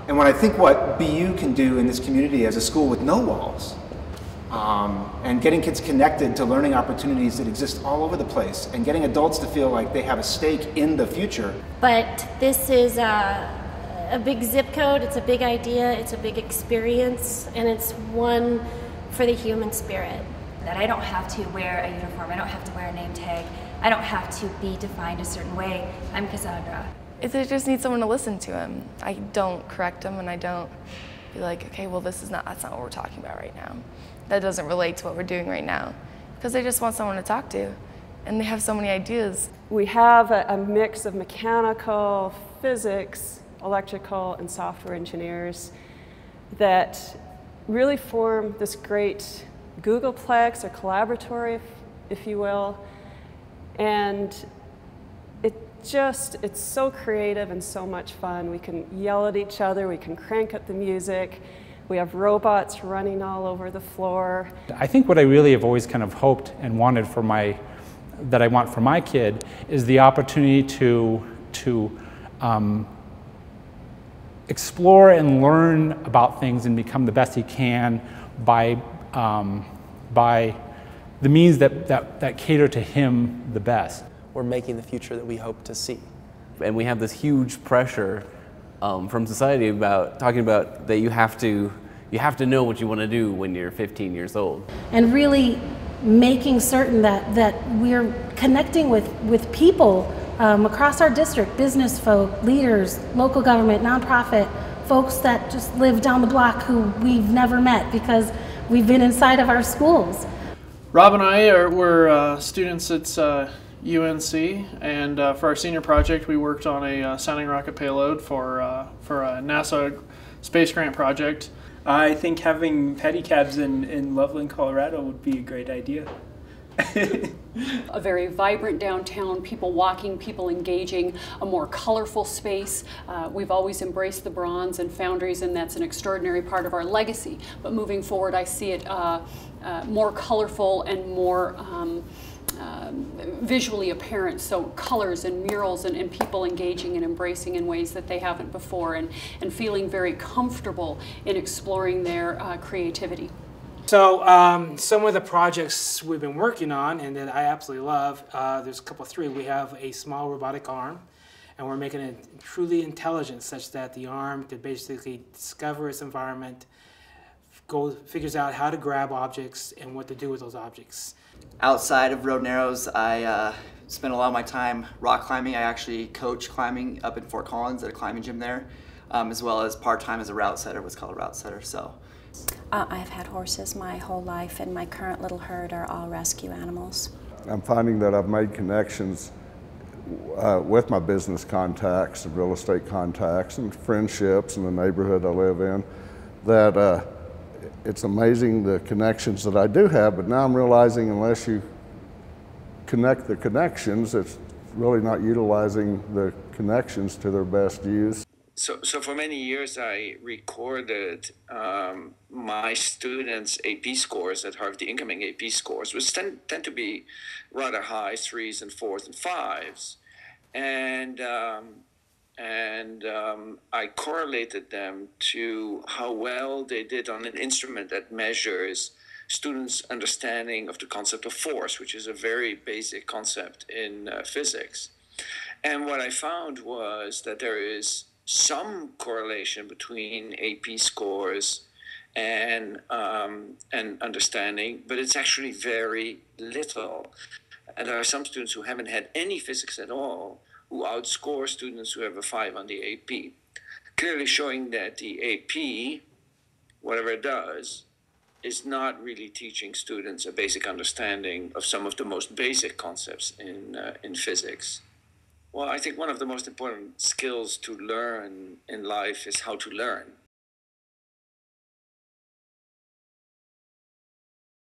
And what I think what BU can do in this community as a school with no walls, and getting kids connected to learning opportunities that exist all over the place, and getting adults to feel like they have a stake in the future. But this is a big zip code, it's a big idea, it's a big experience, and it's one for the human spirit. That I don't have to wear a uniform, I don't have to wear a name tag, I don't have to be defined a certain way. I'm Cassandra. They just need someone to listen to him. I don't correct him, and I don't be like, okay, well that's not what we're talking about right now. That doesn't relate to what we're doing right now. Because they just want someone to talk to, and they have so many ideas. We have a mix of mechanical, physics, electrical, and software engineers that really form this great Googleplex or collaboratory, if you will. And it's so creative and so much fun. We can yell at each other, we can crank up the music, we have robots running all over the floor. I think what I really have always kind of hoped and wanted for that I want for my kid is the opportunity to explore and learn about things and become the best he can by the means that cater to him the best. We're making the future that we hope to see. And we have this huge pressure from society about talking about that you have to know what you want to do when you're 15 years old. And really making certain that we're connecting with people across our district, business folk, leaders, local government, nonprofit, folks that just live down the block who we've never met because we've been inside of our schools. Rob and I were students at UNC, and for our senior project we worked on a sounding rocket payload for a NASA space grant project. I think having pedicabs in Loveland, Colorado would be a great idea. A very vibrant downtown, people walking, people engaging, a more colorful space. We've always embraced the bronze and foundries, and that's an extraordinary part of our legacy. But moving forward, I see it more colorful and more visually apparent, so colors and murals and people engaging and embracing in ways that they haven't before, and feeling very comfortable in exploring their creativity. So some of the projects we've been working on and that I absolutely love, there's three. We have a small robotic arm, and we're making it truly intelligent such that the arm could basically discover its environment, figures out how to grab objects and what to do with those objects. Outside of Road and Arrows, I spend a lot of my time rock climbing. I actually coach climbing up in Fort Collins at a climbing gym there, as well as part-time as a route setter, what's called a route setter. So, I've had horses my whole life, and my current little herd are all rescue animals. I'm finding that I've made connections with my business contacts, and real estate contacts, and friendships in the neighborhood I live in, that it's amazing the connections that I do have, but now I'm realizing unless you connect the connections, it's really not utilizing the connections to their best use. So for many years I recorded my students' AP scores at Harvard, the incoming AP scores, which tend to be rather high, 3s and 4s and 5s. And I correlated them to how well they did on an instrument that measures students' understanding of the concept of force, which is a very basic concept in physics. And what I found was that there is some correlation between AP scores and understanding, but it's actually very little. And there are some students who haven't had any physics at all who outscore students who have a 5 on the AP, clearly showing that the AP, whatever it does, is not really teaching students a basic understanding of some of the most basic concepts in physics. Well, I think one of the most important skills to learn in life is how to learn.